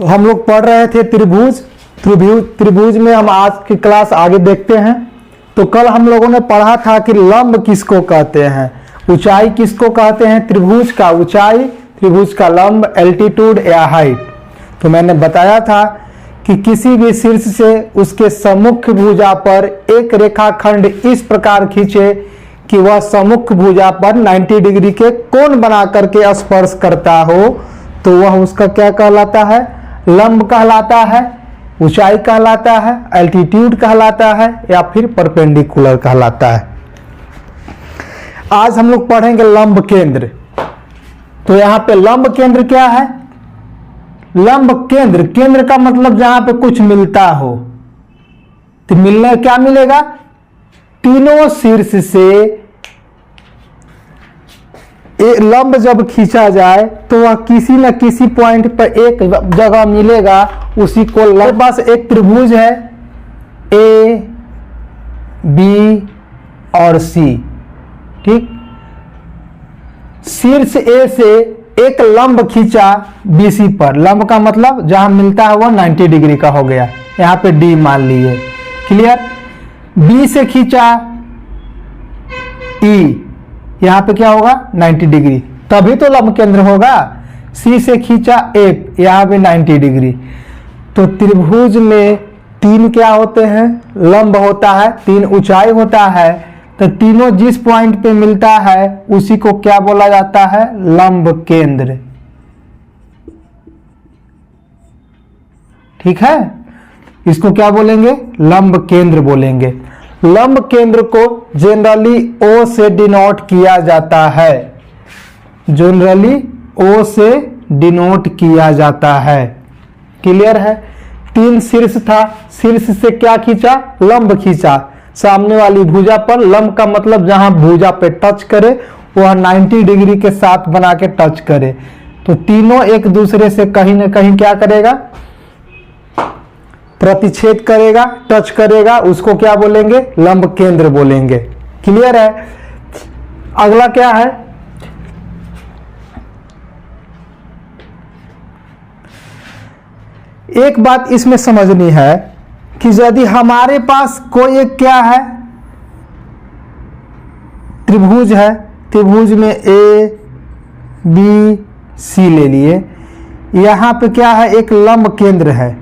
तो हम लोग पढ़ रहे थे त्रिभुज में हम आज की क्लास आगे देखते हैं। तो कल हम लोगों ने पढ़ा था कि लंब किसको कहते हैं, ऊंचाई किसको कहते हैं, त्रिभुज का ऊंचाई, त्रिभुज का लंब, एल्टीट्यूड या हाइट। तो मैंने बताया था कि किसी भी शीर्ष से उसके सम्मुख भुजा पर एक रेखाखंड इस प्रकार खींचे कि वह सम्मुख भुजा पर 90 डिग्री के कोण बना करके स्पर्श करता हो, तो वह उसका क्या कहलाता है, लंब कहलाता है, ऊंचाई कहलाता है, एल्टीट्यूड कहलाता है या फिर परपेंडिकुलर कहलाता है। आज हम लोग पढ़ेंगे लंब केंद्र। तो यहां पे लंब केंद्र क्या है, लंब केंद्र, केंद्र का मतलब जहां पे कुछ मिलता हो। तो मिलने क्या मिलेगा, तीनों शीर्ष से लंब जब खींचा जाए तो वह किसी न किसी पॉइंट पर एक जगह मिलेगा, उसी को लंब। बस एक त्रिभुज है ए बी और सी, ठीक। शीर्ष ए से एक लंब खींचा बीसी पर, लंब का मतलब जहां मिलता है वह 90 डिग्री का हो गया, यहां पे डी मान लिए, क्लियर। बी से खींचा ई, यहां पे क्या होगा 90 डिग्री, तभी तो लंब केंद्र होगा। सी से खींचा एफ, यहां पे 90 डिग्री। तो त्रिभुज में तीन क्या होते हैं, लंब होता है, तीन ऊंचाई होता है। तो तीनों जिस पॉइंट पे मिलता है उसी को क्या बोला जाता है, लंब केंद्र, ठीक है। इसको क्या बोलेंगे, लंब केंद्र बोलेंगे। लंब केंद्र को जनरली O से डिनोट किया जाता है, जनरली O से डिनोट किया जाता है, क्लियर है। तीन शीर्ष था, शीर्ष से क्या खींचा, लंब खींचा सामने वाली भुजा पर। लंब का मतलब जहां भुजा पे टच करे वह 90 डिग्री के साथ बना के टच करे। तो तीनों एक दूसरे से कहीं ना कहीं क्या करेगा, प्रतिच्छेद करेगा, टच करेगा, उसको क्या बोलेंगे, लंब केंद्र बोलेंगे, क्लियर है। अगला क्या है, एक बात इसमें समझनी है कि यदि हमारे पास कोई एक क्या है, त्रिभुज है, त्रिभुज में ए बी सी ले लिए, यहां पे क्या है, एक लंब केंद्र है।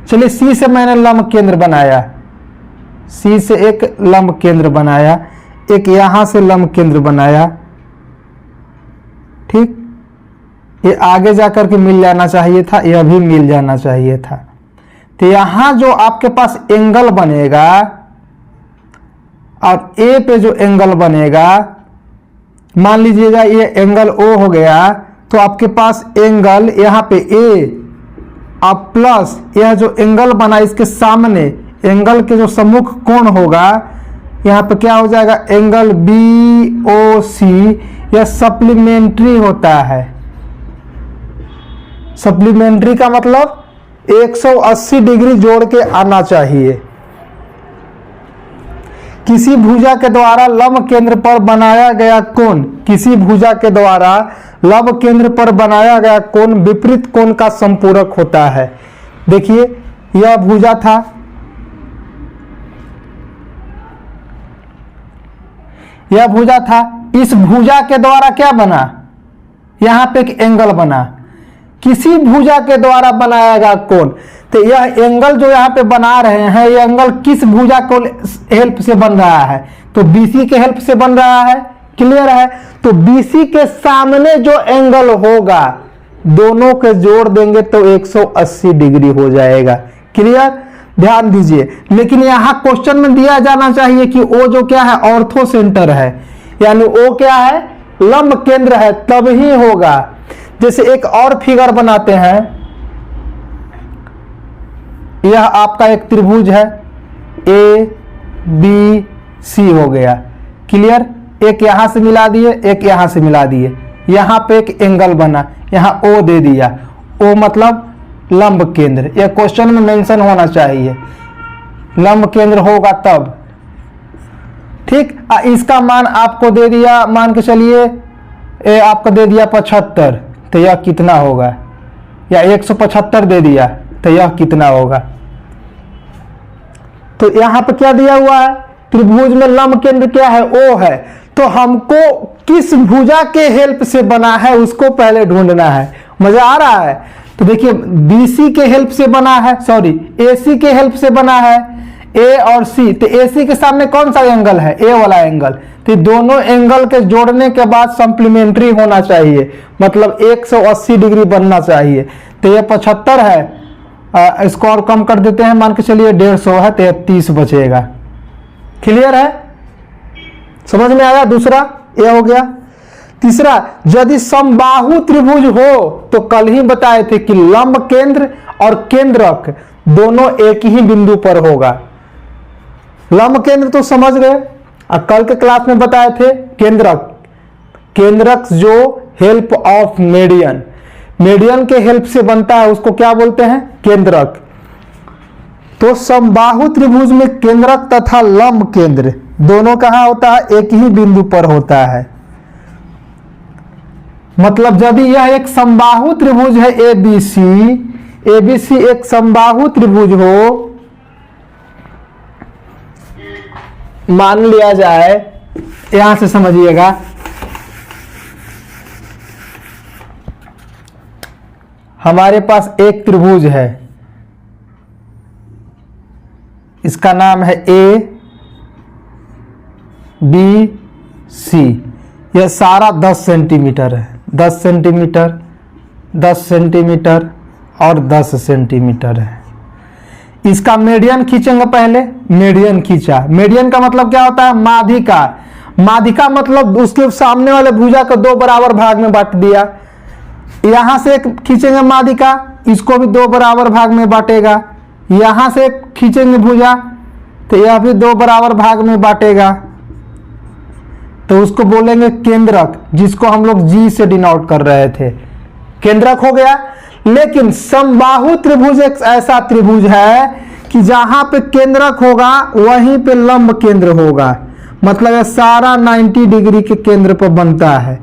चलिए सी से मैंने लंब केंद्र बनाया, सी से एक लंब केंद्र बनाया, एक यहां से लंब केंद्र बनाया, ठीक। ये आगे जाकर के मिल जाना चाहिए था, यह भी मिल जाना चाहिए था। तो यहां जो आपके पास एंगल बनेगा और ए पे जो एंगल बनेगा, मान लीजिएगा ये एंगल ओ हो गया, तो आपके पास एंगल यहां पे ए अब प्लस यह जो एंगल बना इसके सामने एंगल के जो सम्मुख कोण होगा, यहां पे क्या हो जाएगा, एंगल बी ओ सी, यह सप्लीमेंट्री होता है। सप्लीमेंट्री का मतलब 180 डिग्री जोड़ के आना चाहिए। किसी भुजा के द्वारा लंब केंद्र पर बनाया गया कोण, किसी भुजा के द्वारा लंब केंद्र पर बनाया गया कोण विपरीत कोण का संपूरक होता है। देखिए यह भुजा था, यह भुजा था, इस भुजा के द्वारा क्या बना, यहां पे एक एंगल बना, किसी भुजा के द्वारा बनाया गया कोण। तो यह एंगल जो यहां पे बना रहे हैं, यह एंगल किस भुजा को हेल्प से बन रहा है, तो बीसी के हेल्प से बन रहा है, क्लियर है। तो बीसी के सामने जो एंगल होगा दोनों के जोड़ देंगे तो 180 डिग्री हो जाएगा, क्लियर, ध्यान दीजिए। लेकिन यहां क्वेश्चन में दिया जाना चाहिए कि ओ जो क्या है, ऑर्थो सेंटर है, यानी ओ क्या है, लंब केंद्र है, तब ही होगा। जैसे एक और फिगर बनाते हैं, यह आपका एक त्रिभुज है, ए बी सी हो गया, क्लियर। एक यहां से मिला दिए, एक यहां से मिला दिए, यहां पे एक एंगल बना, यहां ओ दे दिया, ओ मतलब लंब केंद्र। यह क्वेश्चन में मेंशन होना चाहिए, लंब केंद्र होगा तब, ठीक। इसका मान आपको दे दिया, मान के चलिए आपको दे दिया 75, तो यह कितना होगा, या 175 दे दिया तो यह कितना होगा। तो यहां पे क्या दिया हुआ है, त्रिभुज में लंब केंद्र क्या है, O है। तो हमको किस भुजा के हेल्प से बना है उसको पहले ढूंढना है। मजा आ रहा है। तो देखिए BC के हेल्प से बना है, सॉरी AC के हेल्प से बना है, A और C। तो AC के सामने कौन सा एंगल है, A वाला एंगल। तो दोनों एंगल के जोड़ने के बाद सप्लीमेंट्री होना चाहिए, मतलब 180 डिग्री बनना चाहिए। तो ये 75 है, इसको और कम कर देते हैं, मान के चलिए 150 है, तो 30 बचेगा। क्लियर है, समझ में आया। दूसरा ये हो गया। तीसरा, यदि समबाहु त्रिभुज हो तो कल ही बताए थे कि लंब केंद्र और केंद्रक दोनों एक ही बिंदु पर होगा। लंब केंद्र तो समझ गए, और कल के क्लास में बताए थे केंद्रक। केंद्रक जो हेल्प ऑफ मीडियन, मीडियन के हेल्प से बनता है उसको क्या बोलते हैं, केंद्रक। तो समबाहु त्रिभुज में केंद्रक तथा लंब केंद्र दोनों कहां होता है, एक ही बिंदु पर होता है। मतलब यदि यह एक समबाहु त्रिभुज है ABC, ABC एक समबाहु त्रिभुज हो, मान लिया जाए, यहां से समझिएगा, हमारे पास एक त्रिभुज है, इसका नाम है ABC। यह सारा 10 सेंटीमीटर है, 10 सेंटीमीटर, 10 सेंटीमीटर और 10 सेंटीमीटर है। इसका मीडियन खींचेंगे पहले, मीडियन खींचा। मीडियन का मतलब क्या होता है, माध्यिका। माध्यिका मतलब उसके सामने वाले भुजा को 2 बराबर भाग में बांट दिया। यहां से खींचेंगे माध्यिका, इसको भी 2 बराबर भाग में बांटेगा। यहां से खींचेंगे भुजा तो यह भी 2 बराबर भाग में बांटेगा, तो उसको बोलेंगे केंद्रक, जिसको हम लोग G से डिनोट कर रहे थे, केंद्रक हो गया। लेकिन समबाहु त्रिभुज एक ऐसा त्रिभुज है कि जहां पे केंद्रक होगा वहीं पे लंब केंद्र होगा। मतलब यह सारा 90 डिग्री के केंद्र पर बनता है।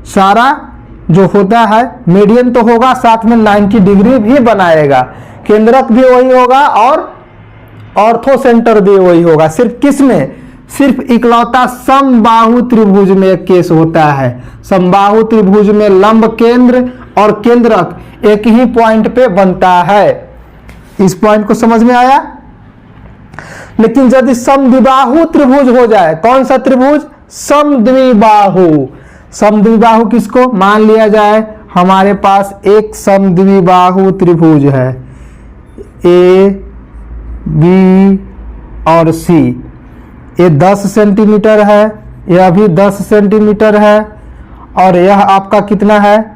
सारा जो होता है मीडियन तो होगा, साथ में 90 डिग्री भी बनाएगा। केंद्रक भी वही होगा और ऑर्थो सेंटर भी वही होगा। सिर्फ किस में, सिर्फ इकलौता समबाहु त्रिभुज में एक केस होता है। समबाहु त्रिभुज में लंब केंद्र और केंद्रक एक ही पॉइंट पे बनता है। इस पॉइंट को समझ में आया। लेकिन यदि समद्विबाहु त्रिभुज हो जाए, कौन सा त्रिभुज, समद्विबाहु। समद्विबाहु किसको, मान लिया जाए हमारे पास एक समद्विबाहु त्रिभुज है, A B और C। ये 10 सेंटीमीटर है, यह भी 10 सेंटीमीटर है, और यह आपका कितना है,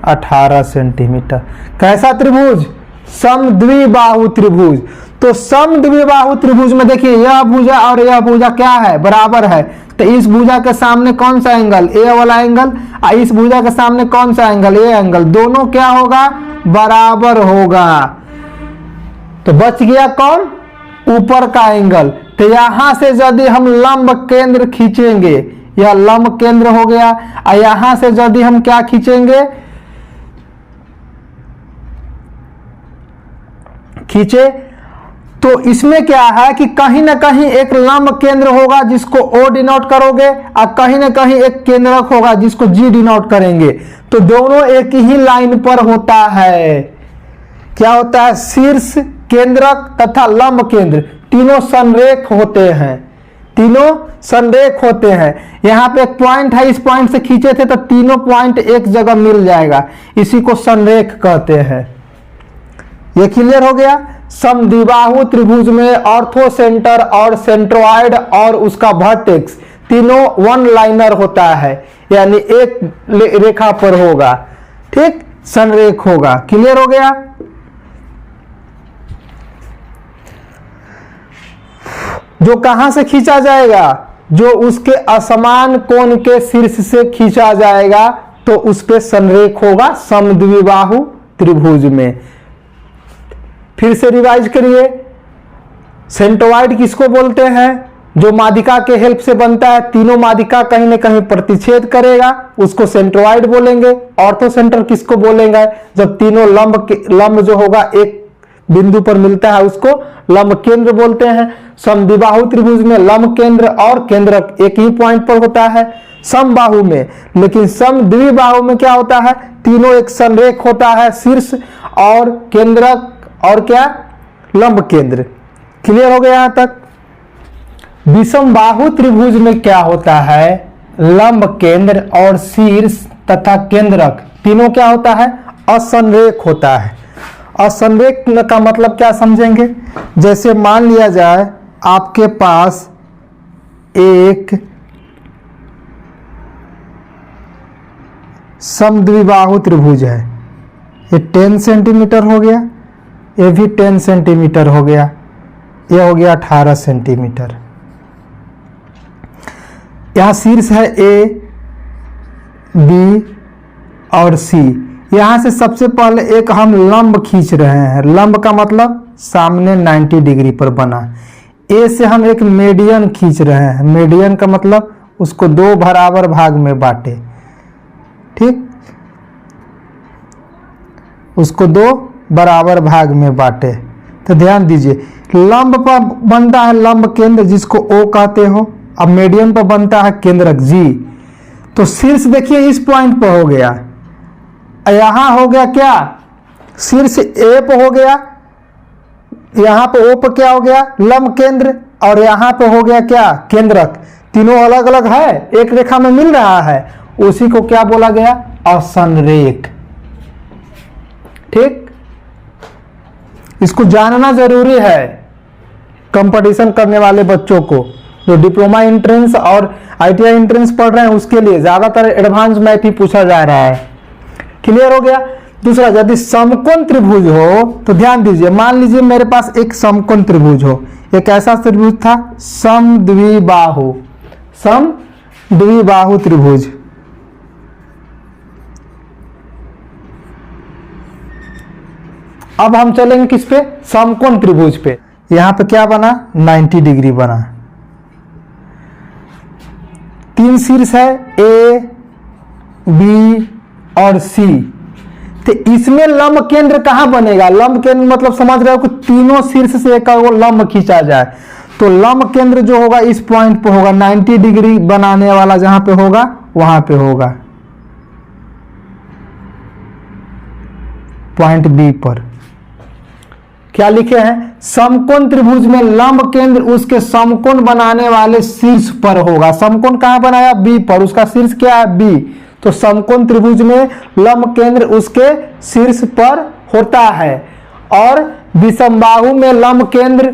18 सेंटीमीटर। कैसा त्रिभुज, समद्विबाहु त्रिभुज। तो समद्विबाहु त्रिभुज में देखिए यह भुजा और यह भुजा क्या है, बराबर है। तो इस भुजा के सामने कौन सा एंगल, A वाला एंगल, और इस भुजा के सामने कौन सा एंगल, A एंगल, दोनों क्या होगा, बराबर होगा। तो बच गया कौन, ऊपर का एंगल। तो यहां से यदि हम लंब केंद्र खींचेंगे, यह लंब केंद्र हो गया, और यहां से यदि हम क्या खींचेंगे, खींचे, तो इसमें क्या है कि कहीं ना कहीं एक लंब केंद्र होगा जिसको O डिनोट करोगे, और कहीं ना कहीं एक केंद्रक होगा जिसको G डिनोट करेंगे। तो दोनों एक ही लाइन पर होता है। क्या होता है, शीर्ष केंद्रक तथा लंब केंद्र तीनों संरेख होते हैं, तीनों संरेख होते हैं। यहाँ पे एक पॉइंट है, इस पॉइंट से खींचे थे तो तीनों पॉइंट एक जगह मिल जाएगा, इसी को संरेख कहते हैं। ये क्लियर हो गया। समद्विबाहु त्रिभुज में ऑर्थो सेंटर और सेंट्रोइड और उसका वर्टेक्स तीनों वन लाइनर होता है, यानी एक रेखा पर होगा, ठीक, संरेख होगा। क्लियर हो गया। जो कहां से खींचा जाएगा, जो उसके असमान कोण के शीर्ष से खींचा जाएगा तो उस पे संरेख होगा समद्विबाहु त्रिभुज में। फिर से रिवाइज करिए, सेंट्रोइड किसको बोलते हैं, जो माध्यिका के हेल्प से बनता है, तीनों माध्यिका कहीं ना कहीं प्रतिच्छेद करेगा, उसको सेंट्रोइड बोलेंगे। ऑर्थोसेंट्रल किसको बोलेंगे? जब तीनों लंब जो होगा एक बिंदु पर मिलता है उसको लंब केंद्र बोलते हैं। समद्विबाहु त्रिभुज में लंब केंद्र और केंद्रक एक ही पॉइंट पर होता है समबाहु में, लेकिन समद्विबाहु में क्या होता है? तीनों एक संरेख होता है, शीर्ष और केंद्रक और क्या लंब केंद्र। क्लियर हो गया यहां तक? विषमबाहु त्रिभुज में क्या होता है? लंब केंद्र और शीर्ष तथा केंद्रक तीनों क्या होता है? असंरेख होता है। असंरेख का मतलब क्या समझेंगे? जैसे मान लिया जाए आपके पास एक समद्विबाहु त्रिभुज है, ये 10 सेंटीमीटर हो गया, ये भी 10 सेंटीमीटर हो गया, ये हो गया 18 सेंटीमीटर। यहां शीर्ष है ए, बी और सी। यहां से सबसे पहले एक हम लंब खींच रहे हैं। लंब का मतलब सामने 90 डिग्री पर बना। ए से हम एक मीडियन खींच रहे हैं। मीडियन का मतलब उसको दो बराबर भाग में बांटे, ठीक, उसको दो बराबर भाग में बांटे। तो ध्यान दीजिए, लंब पर बनता है लंब केंद्र जिसको ओ कहते हो, अब मीडियन पर बनता है केंद्रक जी। तो शीर्ष देखिए इस पॉइंट पर हो गया, यहां हो गया क्या? शीर्ष ए पर हो गया, यहां पे ओ पर क्या हो गया? लंब केंद्र, और यहां पे हो गया क्या? केंद्रक। तीनों अलग अलग है, एक रेखा में मिल रहा है, उसी को क्या बोला गया? असंरेख। ठीक, इसको जानना जरूरी है कंपटीशन करने वाले बच्चों को, जो डिप्लोमा एंट्रेंस और आईटीआई एंट्रेंस पढ़ रहे हैं उसके लिए ज्यादातर एडवांस मैथ ही पूछा जा रहा है। क्लियर हो गया? दूसरा, यदि समकोण त्रिभुज हो तो ध्यान दीजिए, मान लीजिए मेरे पास एक समकोण त्रिभुज हो। एक ऐसा त्रिभुज था समद्विबाहु, समद्विबाहु त्रिभुज। अब हम चलेंगे किस पे? समकोण त्रिभुज पे। यहां पे क्या बना? 90 डिग्री बना। तीन शीर्ष है ए, बी और सी। तो इसमें लंब केंद्र कहां बनेगा? लंब केंद्र मतलब समझ रहे हो कि तीनों शीर्ष से एक वो लंब खींचा जाए, तो लंब केंद्र जो होगा इस पॉइंट पे होगा, 90 डिग्री बनाने वाला जहां पे होगा वहां पे होगा, पॉइंट बी पर। क्या लिखे हैं? समकोण त्रिभुज में लंब केंद्र उसके समकोण बनाने वाले शीर्ष पर होगा। समकोण कहां बनाया? बी पर, उसका शीर्ष क्या है? बी। तो समकोण त्रिभुज में लंब केंद्र उसके शीर्ष पर होता है। और विषमबाहु में लंब केंद्र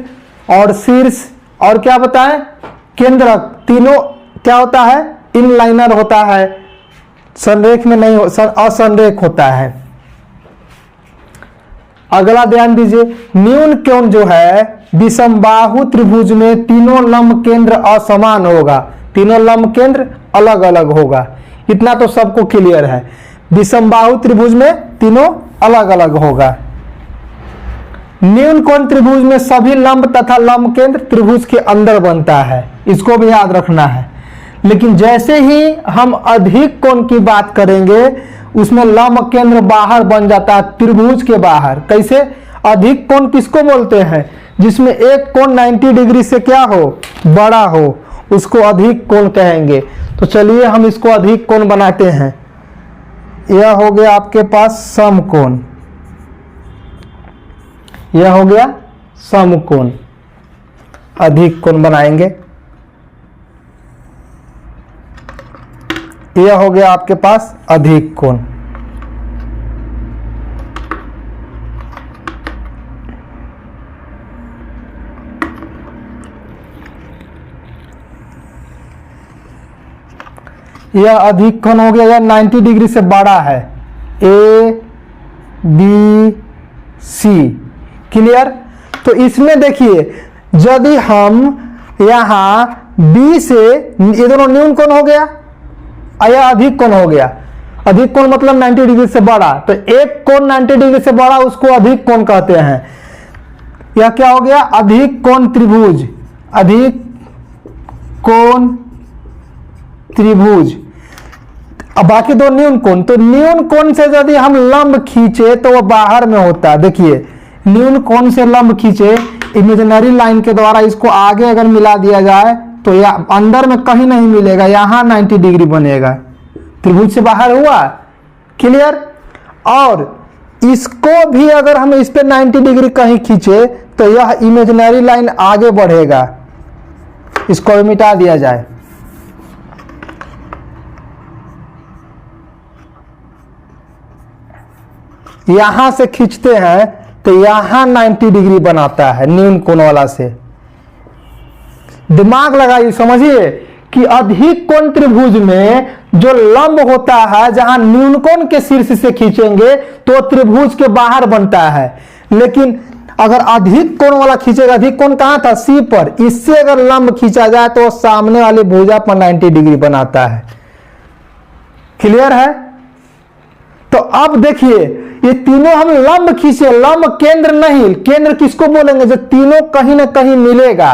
और शीर्ष और क्या बताएं? केंद्रक, तीनों क्या होता है? इनलाइनर होता है, संरेख में नहीं, असंरेख होता है। अगला ध्यान दीजिए, न्यून कोण जो है विषमबाहु त्रिभुज में तीनों लंब केंद्र असमान होगा, तीनों लंब केंद्र अलग अलग होगा। इतना तो सबको क्लियर है। विषमबाहु त्रिभुज में तीनों अलग अलग होगा। न्यून कोण त्रिभुज में सभी लंब तथा लंब केंद्र त्रिभुज के अंदर बनता है, इसको भी याद रखना है। लेकिन जैसे ही हम अधिक कोण की बात करेंगे उसमें लंब केंद्र बाहर बन जाता है, त्रिभुज के बाहर। कैसे? अधिक कोण किसको बोलते हैं? जिसमें एक कोण 90 डिग्री से क्या हो? बड़ा हो, उसको अधिक कोण कहेंगे। तो चलिए हम इसको अधिक कोण बनाते हैं। यह हो गया आपके पास समकोण, यह हो गया समकोण। अधिक कोण बनाएंगे, यह हो गया आपके पास अधिक कोण। यह अधिक कोण हो गया, यह 90 डिग्री से बड़ा है, ए बी सी। क्लियर? तो इसमें देखिए, यदि हम यहां बी से, ये दोनों न्यून कोण हो गया, यह अधिक कोण हो गया। अधिक कोण मतलब 90 डिग्री से बड़ा, तो एक कोण 90 डिग्री से बड़ा उसको अधिक कोण कहते हैं। यह क्या हो गया? अधिक कोण त्रिभुज, अधिक कोण त्रिभुज। अब बाकी दो न्यून कोण, तो न्यून कोण से यदि हम लंब खींचे तो वो बाहर में होता है। देखिए न्यून कोण से लंब खींचे इमेजिनरी लाइन के द्वारा, इसको आगे अगर मिला दिया जाए तो या अंदर में कहीं नहीं मिलेगा, यहां 90 डिग्री बनेगा, त्रिभुज से बाहर हुआ। क्लियर। और इसको भी अगर हम इस पे 90 डिग्री कहीं खींचे तो यह इमेजिनरी लाइन आगे बढ़ेगा, इसको भी मिटा दिया जाए। यहां से खींचते हैं तो यहां 90 डिग्री बनाता है न्यून कोण वाला से। दिमाग लगाइए, समझिए कि अधिक कोण त्रिभुज में जो लंब होता है, जहां न्यून कोण के शीर्ष से खींचेंगे तो त्रिभुज के बाहर बनता है। लेकिन अगर अधिक कोण वाला खींचेगा, अधिक कोण कहां था, सी पर, इससे अगर लंब खींचा जाए तो सामने वाली भुजा पर 90 डिग्री बनाता है। क्लियर है। तो अब देखिए ये तीनों हम लंब खींचे, लंब केंद्र नहीं, केंद्र किसको बोलेंगे, जो तीनों कहीं ना कहीं मिलेगा।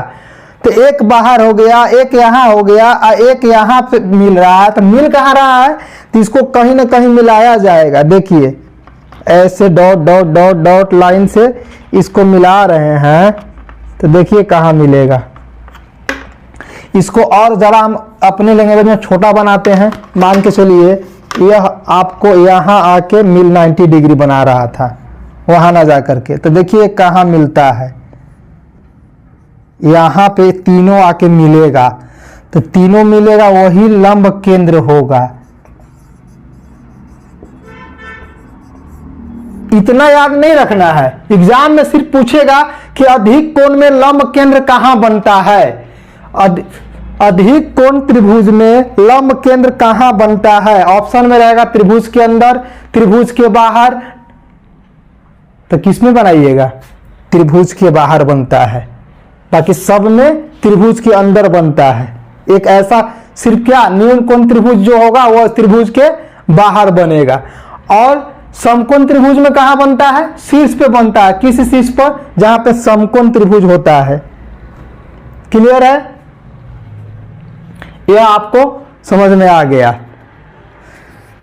तो एक बाहर हो गया, एक यहां हो गया, एक यहां पे मिल रहा है, तो मिल कहां रहा है, तो इसको कहीं ना कहीं मिलाया जाएगा। देखिए ऐसे dot dot dot dot line से इसको मिला रहे हैं, तो देखिए कहां मिलेगा। इसको और जरा हम अपने लैंग्वेज में छोटा बनाते हैं। मान के चलिए यह आपको यहां आके मिल 90 डिग्री बना रहा था, वहां ना जा करके, तो देखिए कहां मिलता है, यहां पे तीनों आके मिलेगा, तो तीनों मिलेगा, वही लंब केंद्र होगा। इतना याद नहीं रखना है, एग्जाम में सिर्फ पूछेगा कि अधिक कोण में लंब केंद्र कहां बनता है, अधिक कोण त्रिभुज में लंब केंद्र कहां बनता है। ऑप्शन में रहेगा त्रिभुज के अंदर, त्रिभुज के बाहर, तो किसमें बनाइएगा, त्रिभुज के बाहर बनता है। बाकी सब में त्रिभुज के अंदर बनता है। एक ऐसा सिर्फ क्या न्यून कोण त्रिभुज जो होगा वह त्रिभुज के बाहर बनेगा। और समकोण त्रिभुज में कहां बनता है, शीर्ष पे बनता है। किस शीर्ष पर, जहां पे समकोण त्रिभुज होता है। क्लियर है, यह आपको समझ में आ गया।